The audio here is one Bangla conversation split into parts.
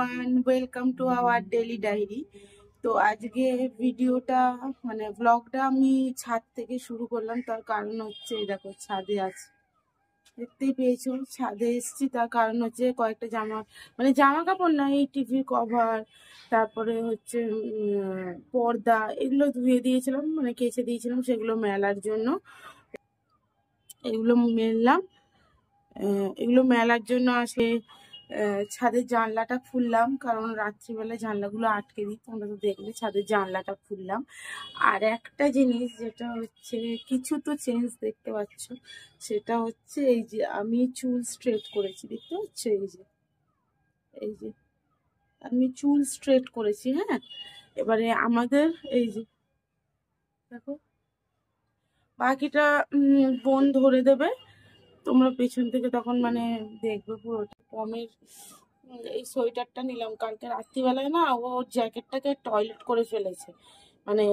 Everyone, welcome to our daily diary. তো আজকে ভিডিওটা মানে ব্লগটা আমি ছাদ থেকে শুরু করলাম। তার কারণ হচ্ছে এই দেখো ছাদে আছে, দেখতেই পেয়েছো ছাদে এসেছি। তার কারণ হচ্ছে কয়েকটা জামা কাপড় না, এই টিভির কভার, তারপরে হচ্ছে পর্দা, এগুলো ধুয়ে দিয়েছিলাম, মানে কেচে দিয়েছিলাম, সেগুলো মেলার জন্য এগুলো মেললাম। এগুলো মেলার জন্য আসে ছাদের জানলাটা খুললাম, কারণ রাত্রিবেলা জানলাগুলো আটকে দিই, তোমরা তো দেখলে ছাদের জানলাটা খুললাম। আর একটা জিনিস যেটা হচ্ছে, কিছু তো চেঞ্জ দেখতে পাচ্ছ, সেটা হচ্ছে এই যে আমি চুল স্ট্রেট করেছি, দেখতে পাচ্ছ? এই যে আমি চুল স্ট্রেট করেছি। হ্যাঁ, এবারে আমাদের এই যে দেখো, বাকিটা বোন ধরে দেবে, তোমরা পেছন থেকে তখন মানে দেখবে পুরোটা। পমের এই সোয়েটারটা নিলাম কালকে রাত্রিবেলায়, না ও জ্যাকেটটাকে টয়লেট করে ফেলেছে, মানে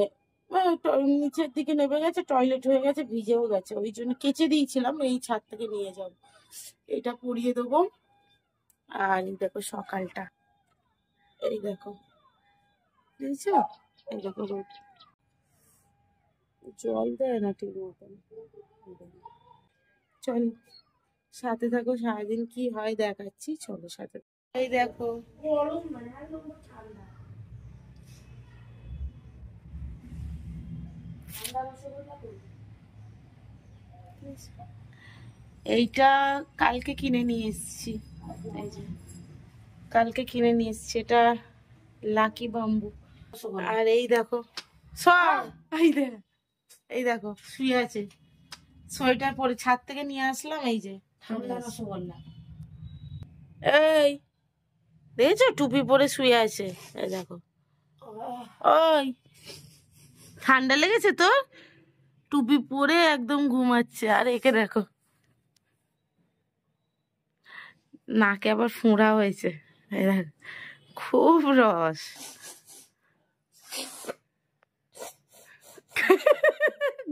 নিচের দিকে নেমে গেছে, টয়লেট হয়ে গেছে, ভিজেও গেছে, ওই জন্য কেচে দিয়েছিলাম, এই ছাদ থেকে নিয়ে যাব, এটা পরিয়ে দেবো। আর এই দেখো সকালটা, এই দেখো দেখছো, এই দেখো রোদ, জল দেয় না ঠিক মতন। চলো সাথে থাকো, সারাদিন কি হয় দেখাচ্ছি, চলো সাথে। এই দেখো এইটা কালকে কিনে নিয়ে এসেছি, এই যে কালকে কিনে নিয়ে এসেছি, এটা লাকি বাম্বু। আর এই দেখো সব, এই দেখো শুয়ে আছে, সোয়েটার পরে ছাদ থেকে নিয়ে আসলাম, এই যে রসগোল্লা। এই দেখেছো টুপি পরে শুয়ে আছে, এই দেখো। ওই ঠান্ডা লেগেছে তো, টুপি পরে একদম ঘুমাচ্ছে। আর একে দেখো নাকে আবার ফোঁড়া হয়েছে, এই দেখো খুব রস,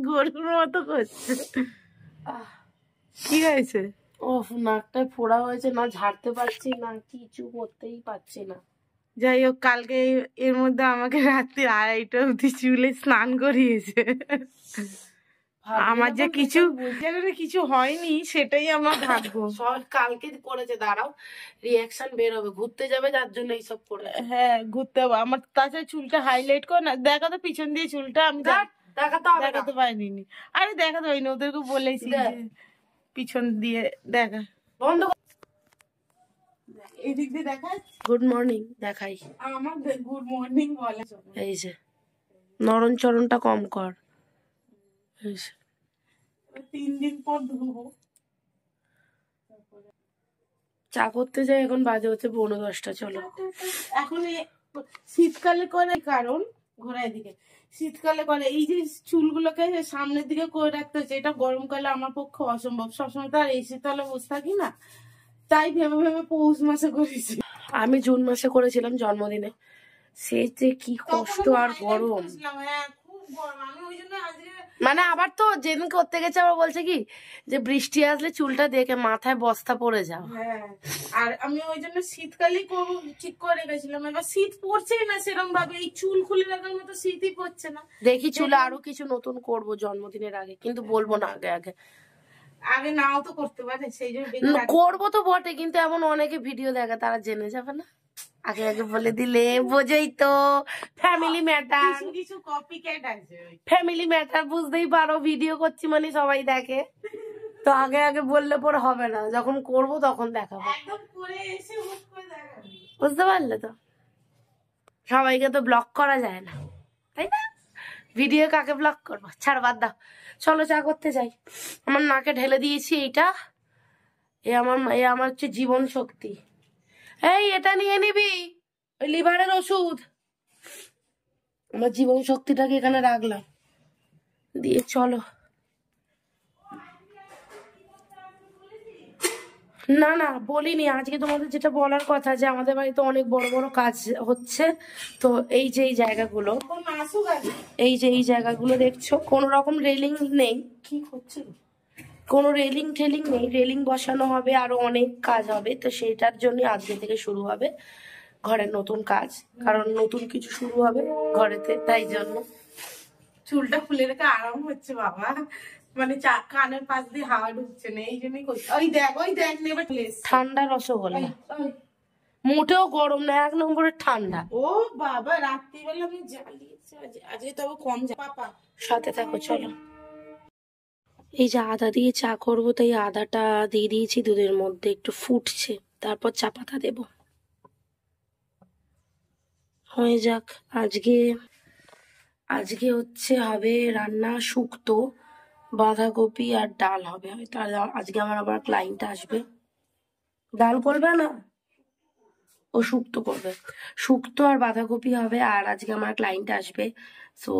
গরুর মতো করছে। কি হয়েছে? ও নাকটায় ফোড়া হয়েছে, না ঝাড়তে পারছি না, কিছু করতেই পারছি না। যাই হোক, কালকে এর মধ্যে আমাকে রাত্রি 2:30 অবধি চুলে স্নান করিয়েছে। আমার যে কিছু হয়নি, সেটাই আমার ভাগ্য। কালকে করেছে, দাঁড়াও রিয়াকশন বের হবে, ঘুরতে যাবে যার জন্য এইসব করে। হ্যাঁ ঘুরতে হবে আমার, তাছাড়া চুলটা হাইলাইট কর না, দেখা তো পিছন দিয়ে চুলটা আমি দেখাতে পারিনি। আরে দেখাতে পারিনি, ওদেরকে বলেছি পিছন দিয়ে দেখা বন্ধ। এদিক দিয়ে দেখা, গুড মর্নিং দেখাই, আমার গুড মর্নিং বলে। এই যে নরম চরণটা কম কর, 3 দিন পর ধুবো। চা করতে যাই, এখন বাজে হচ্ছে 9:45। চলো এখন শীতকালে করে, কারণ ঘোড়ার দিকে শীতকালে করে এই যে চুলগুলোকে সামনের দিকে করে রাখতে হচ্ছে, এটা গরমকালে আমার পক্ষে অসম্ভব, সবসময় তো আর এসি তলে বসে থাকি না, তাই ভেবে ভেবে পৌষ মাসে করেছি। আমি জুন মাসে করেছিলাম জন্মদিনে, সে যে কি কষ্ট আর গরম। হ্যাঁ খুব গরম, আমি ওই জন্য আজকে মানে আবার তো যেদিন করতে গেছে আবার বলছে কি যে বৃষ্টি আসলে চুলটা দেখে মাথায় বস্তা পড়ে যাও। হ্যাঁ, আর আমি ওই জন্য শীতকালেই করবো ঠিক করে গেছিলাম, এবার শীত পড়ছেই না সেরকম ভাবে, এই চুল খুলে রাখার মতো শীতই পড়ছে না। দেখি চুলে আরো কিছু নতুন করব জন্মদিনের আগে, কিন্তু বলবো না আগে আগে, আগে নাও তো করতে পারে, সেই জন্য করবো তো বটে, কিন্তু এমন অনেকে ভিডিও দেখে, তারা জেনে যাবে না, আগে আগে বলে দিলে বোঝেই তো। ফ্যামিলি ম্যাটার, কিছু কপি ক্যাট আছে, ফ্যামিলি ম্যাটার বুঝতেই পারো, ভিডিও করছি মানে সবাই দেখে, তো আগে আগে বললে পরে হবে না, যখন করব তখন দেখাবো, একদম করে এসে হুট করে দেখাবি, বুঝতে পারলে তো। সবাইকে তো ব্লক করা যায় না, তাই না? ভিডিও কাকে ব্লক করবো, ছাড় বাদ দাও। চলো চা করতে যাই, আমার নাকে ঢেলে দিয়েছি এইটা, এ আমার হচ্ছে জীবন শক্তি। এই এটা নিয়ে নিবি, ওই লিভারের ওষুধ। আমার জীবন শক্তিটাকে এখানে রাখলাম, দিয়ে চলো। না না বলিনি, আজকে তোমাদের যেটা বলার কথা, যে আমাদের বাড়িতে অনেক বড় বড় কাজ হচ্ছে, তো এই যে এই জায়গাগুলো দেখছো, কোন রকম রেলিং নেই, কি হচ্ছে কোনো রেলিং ঠেলিং নেই, রেলিং বসানো হবে, আরো অনেক কাজ হবে, তো সেইটার জন্য আজকে থেকে শুরু হবে। ঘরের নতুন কাজ, কারণ নতুন কিছু শুরু হবে ঘরেতে, তাই জন্য চুলটা খুলে রেখে আরাম হচ্ছে বাবা। মানে কানের পাশ দিয়ে হাওয়া ঢুকছে না, এই জন্যই করছি। ওই দেখ নেবে ঠান্ডা রসগোল্লা, মোটেও গরম না, 1 নম্বরের ঠান্ডা। ও বাবা, রাত্রিবেলা আমি জ্বালিয়েছি আজকে, তবে কম পাপা সাথে থাকো চলো। এই যে আদা দিয়ে চা করবো, তাই আদাটা দিয়ে দিয়েছি দুধের মধ্যে, একটু ফুটছে, তারপর চা পাতা দেব। হয়ে যাক। আজকে হবে রান্না শুক্তো, বাঁধাকপি আর ডাল হবে হয়তো। আজকে আমার আবার ক্লায়েন্ট আসবে। ডাল করবে না, ও শুক্তো করবে। শুক্তো আর বাঁধাকপি হবে, আর আজকে আমার ক্লায়েন্ট আসবে, সো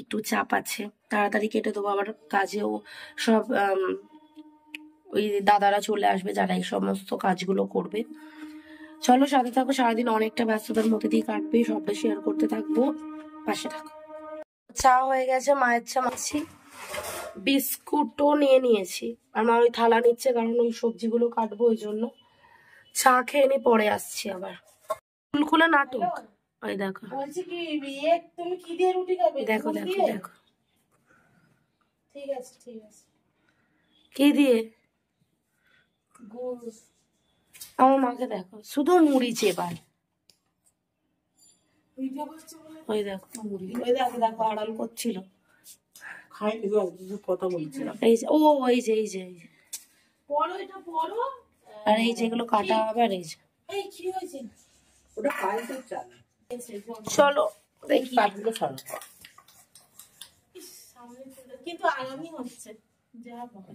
একটু চাপ আছে, তাড়াতাড়ি কেটে দেবো। আবার কাজেও সব ওই দাদারা চলে আসবে যারা এই সমস্ত কাজগুলো করবে। চলো সাথে থাকো, সারাদিন অনেকটা ব্যস্ততার মধ্যে দিয়ে কাটবে, সবটা শেয়ার করতে থাকবো, পাশে থাকো। চা হয়ে গেছে, মায়ের চা মাছি, বিস্কুটও নিয়েছি, আর মা ওই থালা নিচ্ছে, কারণ ওই সবজিগুলো কাটবো ওই জন্য। চা খেয়ে নি, পরে আসছি আবার। ফুল খুলে নাটক, ওই দেখো। বলছি কি তুমি কি দিয়ে রুটি খাবে? দেখো ঠিক আছে কি দিয়ে? গুড়। আমার মাকে দেখো, শুধু মুড়ি চেপায়। ওই দেখো মুড়ি, ওই দেখো আড়াল করছিল, কথা বলছিলাম। এই যে পড়ো, এটা পড়ো। আর এই যেগুলো কাটা হবে, আর এই যে কি হয়েছে ওটা কালকে চাল। চলো দেখি কাটগুলো ছাড়ো, কিন্তু আরামই হচ্ছে যা বলে।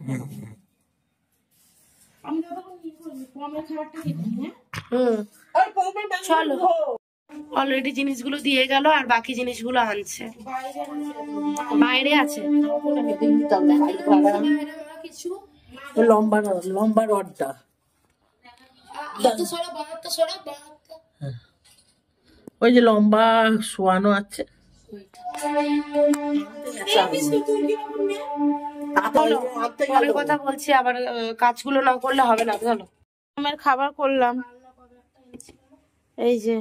আমি পমের খাবারটা নিই। চলো, অলরেডি জিনিসগুলো দিয়ে গেল, আর বাকি জিনিসগুলো আনছে, বাইরে আছে। লম্বা রডটা ওই যে লম্বা শোয়ানো আছে। কথা বলছি, আবার কাজগুলো না করলে হবে না। চলো, আমার খাবার করলাম, এই যে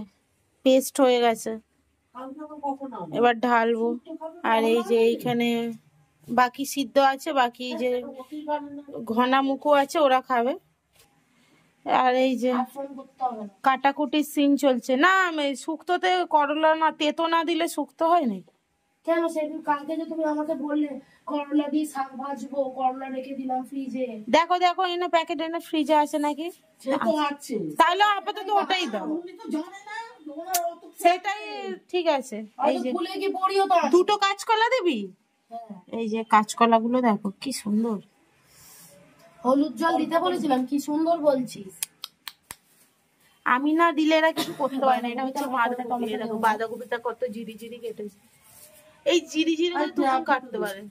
পেস্ট হয়ে গেছে, এবার ঢালবো। আর এই যে এইখানে বাকি সিদ্ধ আছে, বাকি যে ঘনা মুখো আছে ওরা খাবে। আর এই যে কাটাকুটির সিন চলছে। না শুক্তোতে করলা না, তেতো না দিলে শুক্তো হয় না কেন? সেদিন কালকে যে তুমি আমাকে বললে করলা দিয়ে শাক ভাজবো, করলা রেখে দিলাম ফ্রিজে। দেখো এনে প্যাকেট এনে ফ্রিজে আছে নাকি? তাহলে আপাতত ওটাই দাও, সেটাই ঠিক আছে। এই যে দুটো কাঁচকলা দিবি, এই যে কাঁচকলা গুলো দেখো কি সুন্দর। হলুদ জল দিতে বলেছিলাম, কি সুন্দর বলছিস। আমি না দিলে এরা কিছু করতে পারে না। এটা হচ্ছে বাঁধাকপিটা কত জিরি কেটেছে, এই জিরি দুটো কাটতে পারে।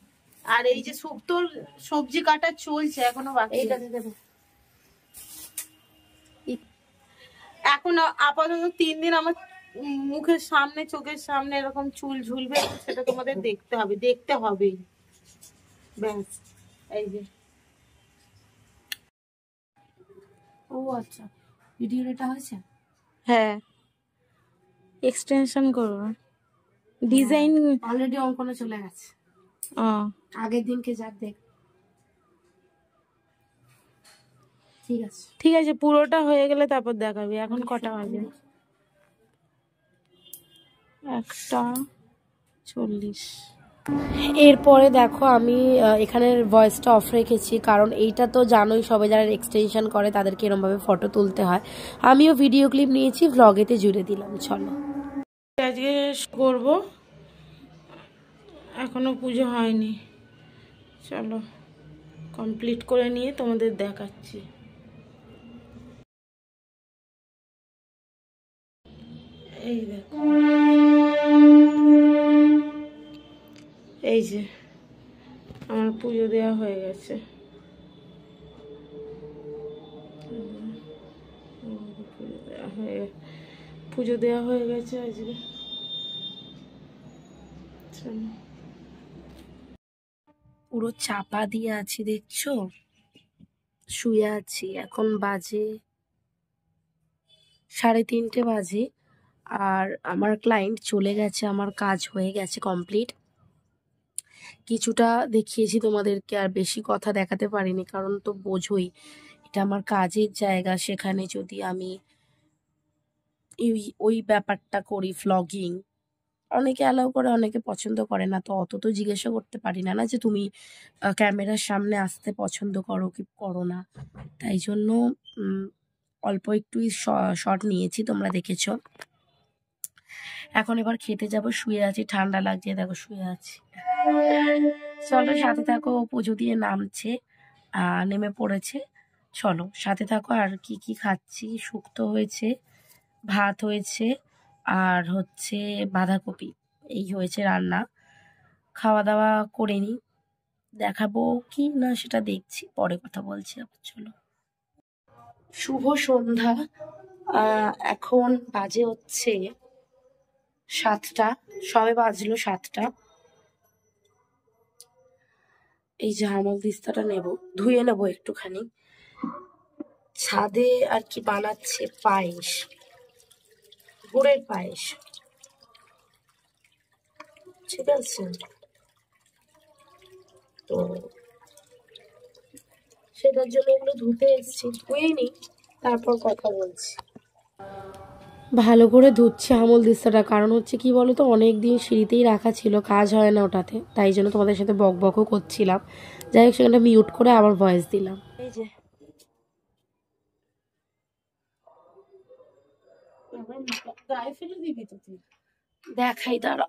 আর এই যে শুক্তোর সবজি কাটা চলছে এখনো বাকি। এখন আপাতত 3 দিন আমার মুখের সামনে, চোখের সামনে এরকম চুল ঝুলবে, সেটা তোমাদের দেখতে হবে ব্যাস। এই যে ও আচ্ছা, ভিডিও এটা হয়েছে। হ্যাঁ, এক্সটেনশন করব, ডিজাইন অলরেডি অঙ্কনে চলে গেছে। আগের দিনকে যাক দেখ। ঠিক আছে, পুরোটা হয়ে গেলে তারপর দেখাবি। এখন কটা বাজে? 1:40। এরপরে দেখো আমি এখানের ভয়েসটা অফ রেখেছি, কারণ এইটা তো জানোই সবাই যারা এক্সটেনশন করে তাদেরকে এরমভাবে ফটো তুলতে হয়। আমিও ভিডিও ক্লিপ নিয়েছি, ভ্লগেতে জুড়ে দিলাম। চলো আজকে করব, এখনো পুজো হয়নি, চলো কমপ্লিট করে নিয়ে তোমাদের দেখাচ্ছি। এই দেখো, এই যে আমার পুজো দেওয়া হয়ে গেছে। পুজো দেওয়া হয়ে গেছে আজকে। পুরো চাপা দিয়ে আছি, দেখছো? শুয়ে আছি, এখন বাজে 3:30 বাজে আর আমার ক্লায়েন্ট চলে গেছে, আমার কাজ হয়ে গেছে কমপ্লিট। কিছুটা দেখিয়েছি তোমাদেরকে, আর বেশি কথা দেখাতে পারিনি, কারণ তো বোঝোই এটা আমার কাজের জায়গা। সেখানে যদি আমি ওই ব্যাপারটা করি, ভ্লগিং, অনেকে অ্যালাউ করে, অনেকে পছন্দ করে না, তো অত তো জিজ্ঞাসা করতে পারি না না যে তুমি ক্যামেরার সামনে আসতে পছন্দ করো কি করো না। তাই জন্য অল্প একটুই শর্ট নিয়েছি, তোমরা দেখেছ। এখন এবার খেতে যাব, শুয়ে আছি, ঠান্ডা লাগছে, দেখো শুয়ে আছি। চলো সাথে থাকো, পুজো দিয়ে নামছে, নেমে পড়েছে, চলো সাথে থাকো। আর কি কি খাচ্ছি, শুক্তো হয়েছে, ভাত হয়েছে, আর হচ্ছে বাঁধাকপি, এই হয়েছে রান্না। খাওয়া দাওয়া করে নি, দেখাবো কি না সেটা দেখছি, পরে কথা বলছি আবার। চলো, শুভ সন্ধ্যা। এখন বাজে হচ্ছে 7টা, সবে বাজলো 7টা। এই যে আমল দিস্তাটা নেব, ধুয়ে নেব একটুখানি। ছাদে আর কি বানাচ্ছে, পায়েস, গুড়ের পায়েস, ঠিক আছে? তো সেটার জন্য এগুলো ধুতে এসেছি, ধুয়ে নি, তারপর কথা বলছি। ভালো করে ধুচ্ছি আমল দিস্তাটা, কারণ হচ্ছে কি বলতো, অনেক দিন সিঁড়িতেই রাখা ছিল, কাজ হয় না ওটাতে, তাই জন্য তোমাদের সাথে বক বকও করছিলাম। যাই হোক, সেখানটা মিউট করে আবার ভয়েস দিলাম। এই যে দেখাই, দাঁড়া,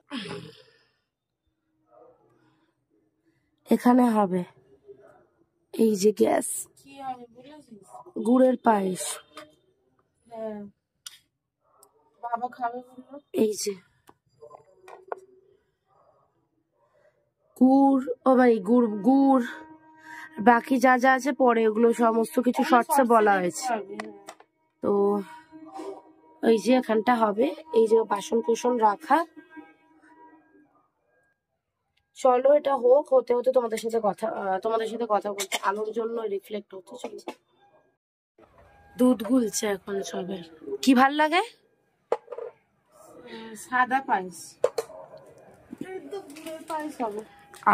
এখানে হবে এই যে গ্যাস, গুড়ের পায়েস, বাবা খাবে বললো। এই যে গুড়, ও ভাই গুড় গুড়, বাকি যা যা আছে পরে, ওগুলো সমস্ত কিছু শর্টসে বলা হয়েছে। তো ওই যে এখানটা হবে, এই যে বাসন কোসন রাখা। চলো এটা হোক, হতে হতে তোমাদের সাথে কথা বলতে, আলোর জন্য রিফ্লেক্ট হচ্ছে। চলো, দুধ গুলছে এখন সবে। কি ভাল লাগে? সাদা পায়েস, গুড়ের পায়েস হবে।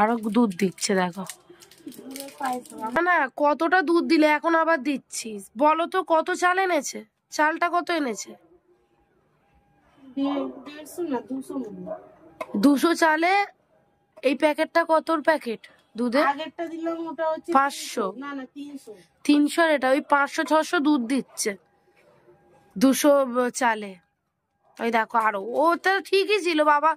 আরো দুধ দিচ্ছে দেখো। গুড়ের পায়েস হবে। না না, কতটা দুধ দিলে এখন আবার দিচ্ছিস? বলো তো কত চাল এনেছে, চালটা কত এনেছে? 150 না 200 মনে হয়। 200 চালে এই প্যাকেটটা কতর প্যাকেট দুধে? আগেরটা দিলাম ওটা হচ্ছে 500, না না 300। 300 এটা ওই 500-600 দুধ দিচ্ছে 200 চালে। ওই দেখো আরো, ও তো ঠিকই ছিল বাবা।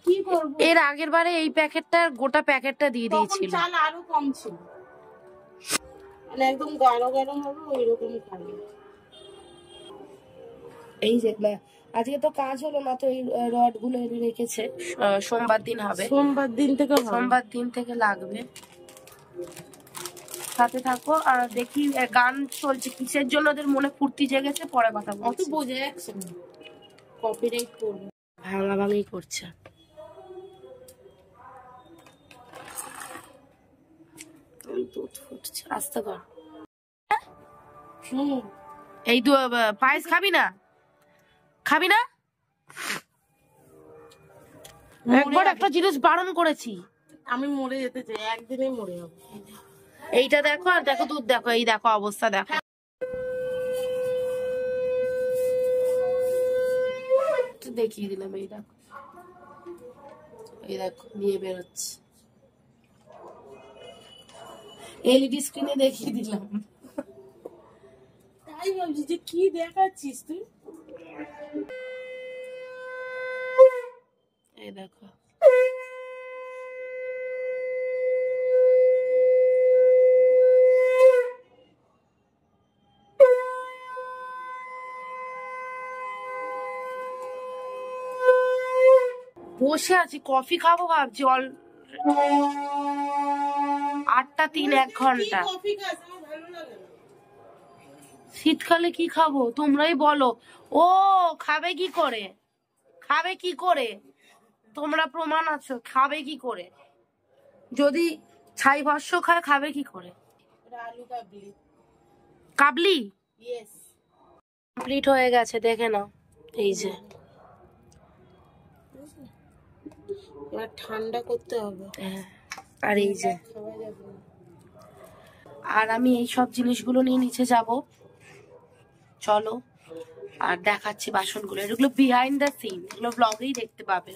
কি করব, এর আগের বারে এই প্যাকেটটা, গোটা প্যাকেটটা দিয়ে দিয়েছিল। চাল আরো কম ছিল, মানে একদম গাঢ় গাঢ় হবে ওই রকমই খাবে। এই যে আজকে তো কাজ হলো না, তো এই রড গুলো এনে রেখেছে, সোমবার দিন হবে, সোমবার দিন থেকে লাগবে। সাথে থাকো আর দেখি, গান চলছে, কিসের জন্য ওদের মনে ফুর্তি জেগেছে, পরে কথা অত বলছি। বোঝা যাচ্ছে না, কপিরাইট করবে। ভাঙা ভাঙি করছে। দুধ ফুটছে, আস্তে কর। এই পায়েস খাবি না? খাবি না? একবার একটা জিনিস বারণ করেছি, আমি মরে যেতে চাই, একদিনে মরে যাবো। এইটা দেখো, আর দেখো দুধ দেখো, এই দেখো অবস্থা দেখো। দেখিয়ে দিলাম, এই দেখো, এই দেখো নিয়ে বেরোচ্ছে, এলইডি স্ক্রিনে দেখিয়ে দিলাম। তাই ভাবছি যে কি দেখাচ্ছিস তুই। এই দেখো, বসে আছি, কফি খাবো ভাবছি। 8টা 3, 1 ঘন্টা। শীতকালে কি খাবো তোমরাই বলো। ও খাবে কি করে, খাবে কি করে? তোমরা প্রমাণ আছো, খাবে কি করে? যদি ছাই ভস্য খায়, খাবে কি করে? আলু কাবলি। কাবলি? ইয়েস। কমপ্লিট হয়ে গেছে, দেখে নাও। এই যে এবার ঠান্ডা করতে হবে। আর এই যে, আর আমি এই সব জিনিসগুলো নিয়ে নিচে যাব, চলো আর দেখাচ্ছি বাসনগুলো। এগুলো বিহাইন্ড দ্য সিন, এগুলো ব্লগেই দেখতে পাবে,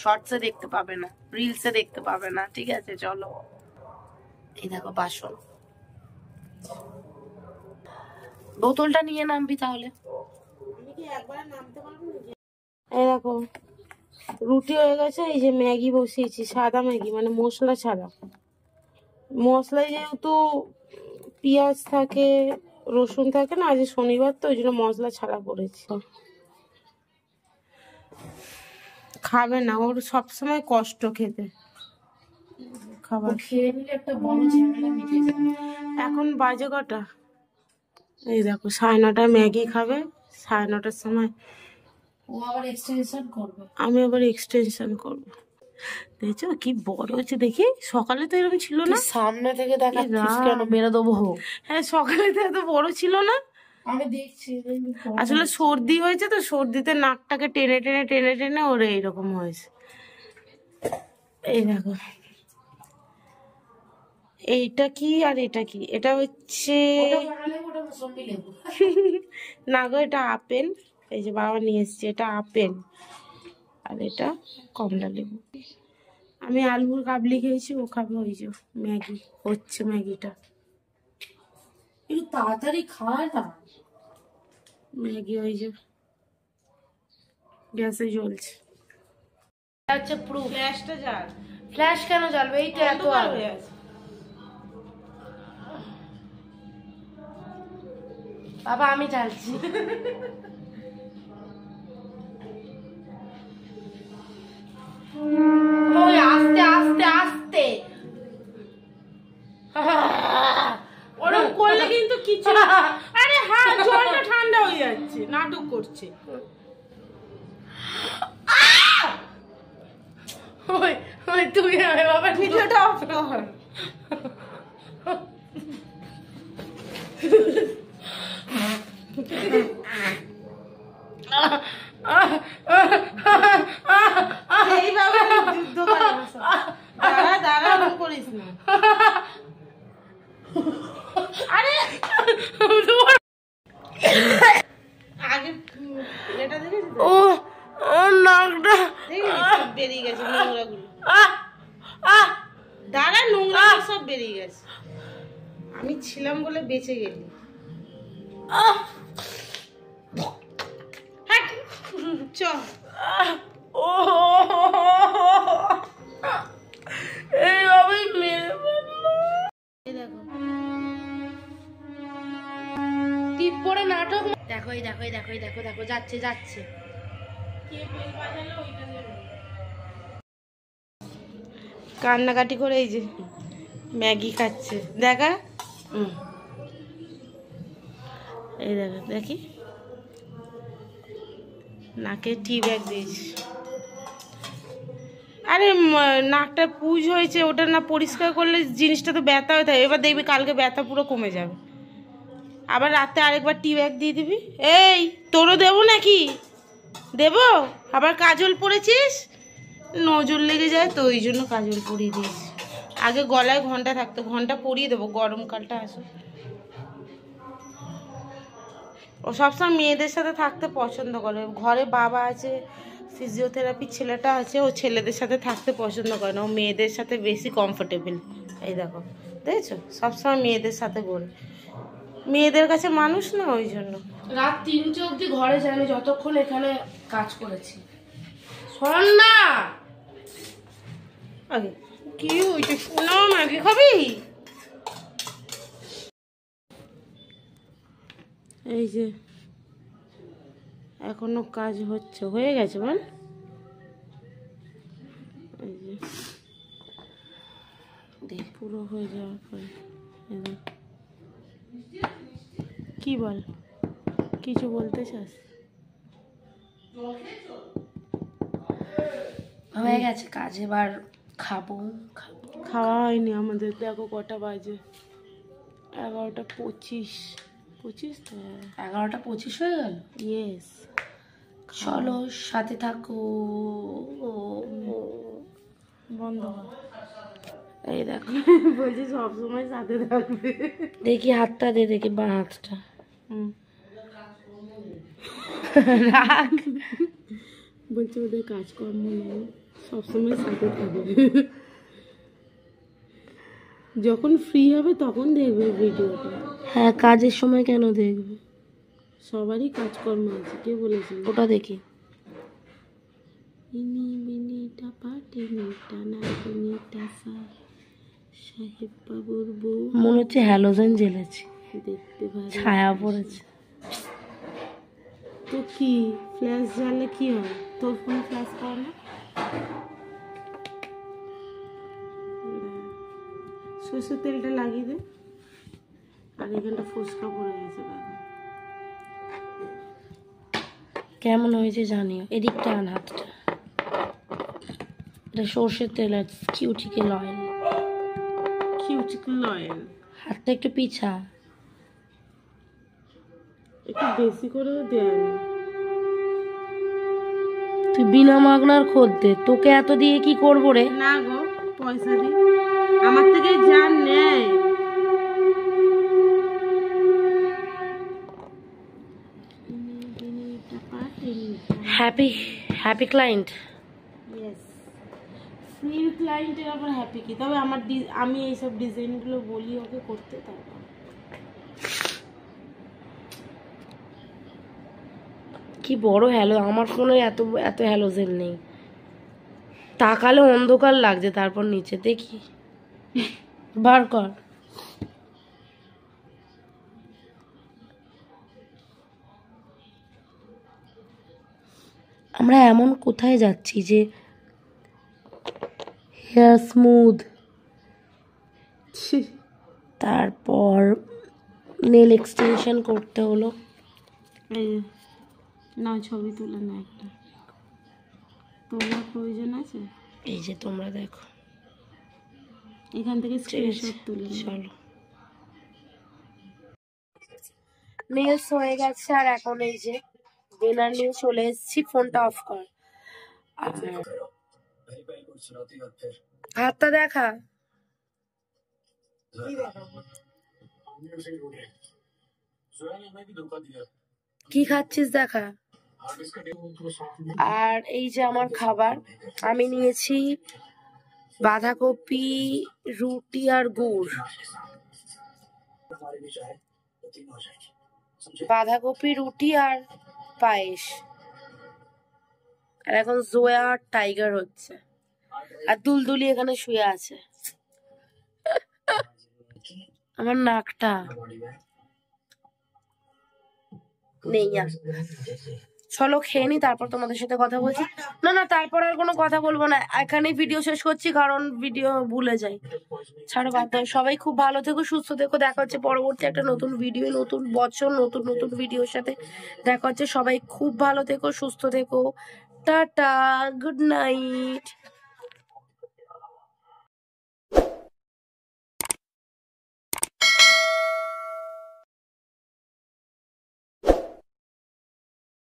শর্টসে দেখতে পাবে না, রিলসে দেখতে পাবে না, ঠিক আছে? চলো, এই দেখো বাসন। বোতলটা নিয়ে নামবি তাহলে। এই দেখো রুটি হয়ে গেছে, এই যে ম্যাগি বসিয়েছি, সাদা ম্যাগি মানে মশলা ছাড়া। মশলায় যেহেতু পেঁয়াজ থাকে, রসুন থাকে না, আজ শনিবার তো ওই জন্য মশলা ছাড়া করেছি। খাবে না, ওর সবসময় কষ্ট খেতে, খাবার খেয়ে নিলে একটা বড় ঝামেলা মিটে যাবে। এখন বাজে কটা? এই দেখো 9:30 ম্যাগি খাবে, 9:30টার সময় ও আবার এক্সটেনশন করবে, আমি আবার এক্সটেনশন করবো। দেখছো কি বড় হচ্ছে, দেখি সকালে তো এরকম ছিল না। সামনে থেকে দেখাচ্ছিস কেন? মেরে দেবো। হ্যাঁ সকালে তো এত বড় ছিল না। আমি দেখছি, আসলে সর্দি হয়েছে তো, সর্দিতে নাকটাকে টেনে টেনে টেনে টেনে ওরে এইরকম হয়েছে। এই দেখো এইটা কি আর এটা কি? এটা হচ্ছে না গো, এটা আপেল। এই যে বাবা নিয়ে এসছে, এটা আপেল আর এটা কমলা লেবু। আমি আলুর কাবলি খেয়েছি, ও খাবে ওই যে ম্যাগি। হচ্ছে ম্যাগিটা একটু তাড়াতাড়ি খায় না ম্যাগি, ওই যে গ্যাসে জ্বলছে। আচ্ছা পুরো গ্যাসটা জ্বাল। ফ্ল্যাশ কেন জ্বালবে? এইটা এত আলো। বাবা আমি জ্বালছি। ওই আস্তে আস্তে আস্তে ওরকম করলে কিন্তু কিছু আরে হ্যাঁ, জলটা ঠান্ডা হয়ে যাচ্ছে, নাটক করছে। ওই ওই তুমি বাবা ভিডিওটা অফ কর। এইভাবে যুদ্ধ করে বসো। দাঁড়া দাঁড়া, এরকম করিস না। আরে আগে এটা দেখেছিস? ও ও নাকটা দেখেছিস সব বেরিয়ে গেছে নোংরাগুলো। দাঁড়া, নোংরা সব বেরিয়ে গেছে। আমি ছিলাম বলে বেঁচে গেলি। চ ও এইভাবেই মেরে দেখো টিপ পরে নাটক। দেখো এই দেখো এই দেখো এই দেখো দেখো যাচ্ছে যাচ্ছে। কান্নাকাটি করে এই যে ম্যাগি খাচ্ছে, দেখা। এই দেখো, দেখি নাকে টি ব্যাগ দিয়েছি। আরে নাকটা পুজ হয়েছে, ওটা না পরিষ্কার করলে জিনিসটা তো ব্যথা হয়ে থাকে। এবার দেখবি কালকে ব্যথা পুরো কমে যাবে। আবার রাতে আরেকবার টি ব্যাগ দিয়ে দিবি। এই তোরও দেবো নাকি? দেবো? আবার কাজল পরেছিস, নজর লেগে যায় তো ওই জন্য কাজল পরিয়ে দিয়েছি। আগে গলায় ঘন্টা থাকতো, ঘন্টা পরিয়ে দেবো গরমকালটা আসো। ও সবসময় মেয়েদের সাথে থাকতে পছন্দ করে। ঘরে বাবা আছে, ফিজিওথেরাপি ছেলেটা আছে, ও ছেলেদের সাথে থাকতে পছন্দ করে না, ও মেয়েদের সাথে বেশি কমফোর্টেবল। এই দেখো দেখেছো, সবসময় মেয়েদের সাথে ঘোরে, মেয়েদের কাছে মানুষ না, ওই জন্য। রাত 3টে অবধি ঘরে যায়নি, যতক্ষণ এখানে কাজ করেছি। শোন না কি হয়েছে? শোনো, ম্যাগি খাবি? এই যে এখনো কাজ হচ্ছে, হয়ে গেছে বল। এই যে দেখ পুরো হয়ে যাওয়ার পরে কি বল, কিছু বলতে চাস? হয়ে গেছে কাজ, এবার খাবো। খাওয়া হয়নি আমাদের, দেখো কটা বাজে, 11:25। 25 তো 11:25 হয়ে গেল। ইয়েস। চলো সাথে থাকো। বন্ধ এই দেখো বলছি সবসময় সাথে থাকবে। দেখি হাতটা দে, দেখি বাঁ হাতটা। বলছে ওদের কাজকর্ম নেই, সবসময় সাথে থাকবে। যখন ফ্রি হবে তখন দেখবে ভিডিওটা। হ্যাঁ, কাজের সময় কেন দেখবে? সবারই কাজকর্ম আছে, কে বলেছে? ওটা দেখি। ইনি মিনি টাপা টিনি টানা টিনি টাসা সাহেব বাবুর বউ। মনে হচ্ছে হ্যালোজেন জ্বেলেছি, দেখতে ভালো ছায়া পড়েছে। তো কি ফ্ল্যাশ জ্বালে কি হয়? তোর ফোন ফ্ল্যাশ করে না? সরষের তেলটা লাগিয়ে দে। আর এখানটা ফোসকা পড়ে গেছে দেখো। কেমন হয়েছে জানিও। এদিকটা আন হাতটা। এটা সর্ষের তেল আর কিউটিকেল অয়েল। Cuticle oil. হাতটা একটু পিছা। একটু বেশি করেও দেয় না। তুই বিনা মাগনার খদ্দে, তোকে এত দিয়ে কি করবো রে? না গো, পয়সা দি। আমার থেকে যা নেয়। Happy client. ইয়েস, ফ্রি ক্লায়েন্টের আবার হ্যাপি কি? তবে আমি এইসব ডিজাইনগুলো বলি ওকে করতে, তারপর কি বড় হ্যালো, আমার ফোনে এত এত হ্যালোজেন নেই। তাকালে অন্ধকার লাগছে, তারপর নিচে দেখি। বার কর। আমরা এমন কোথায় যাচ্ছি যে হেয়ার স্মুথ, তারপর নেল এক্সটেনশন করতে হলো। এই যে, নাও ছবি তুলে না একটা। তোলার প্রয়োজন আছে? এই যে তোমরা দেখো, এখান থেকে স্ক্রিনশট তুলে নাও। চলো। নেলস হয়ে গেছে, আর এখন এই যে ডিনার নিয়ে চলে এসেছি। ফোনটা অফ কর। আর হাতটা দেখা। কি খাচ্ছিস দেখা। আর এই যে আমার খাবার, আমি নিয়েছি বাঁধাকপি, রুটি আর গুড়। বাঁধাকপি, রুটি আর পায়েস। আর এখন জোয়া আর টাইগার হচ্ছে, আর দুলদুলি এখানে শুয়ে আছে। আমার নাকটা নেই আর। চলো খেয়ে নি, তারপর তোমাদের সাথে কথা বলছি। না না, তারপর আর কোনো কথা বলবো না, এখানেই ভিডিও শেষ করছি, কারণ ভিডিও ভুলে যাই। ছাড়ো, বাদ দাও। সবাই খুব ভালো থেকো, সুস্থ থেকো। দেখা হচ্ছে পরবর্তী একটা নতুন ভিডিও, নতুন বছর, নতুন নতুন ভিডিওর সাথে দেখা হচ্ছে। সবাই খুব ভালো থেকো, সুস্থ থেকো। Tata, good night.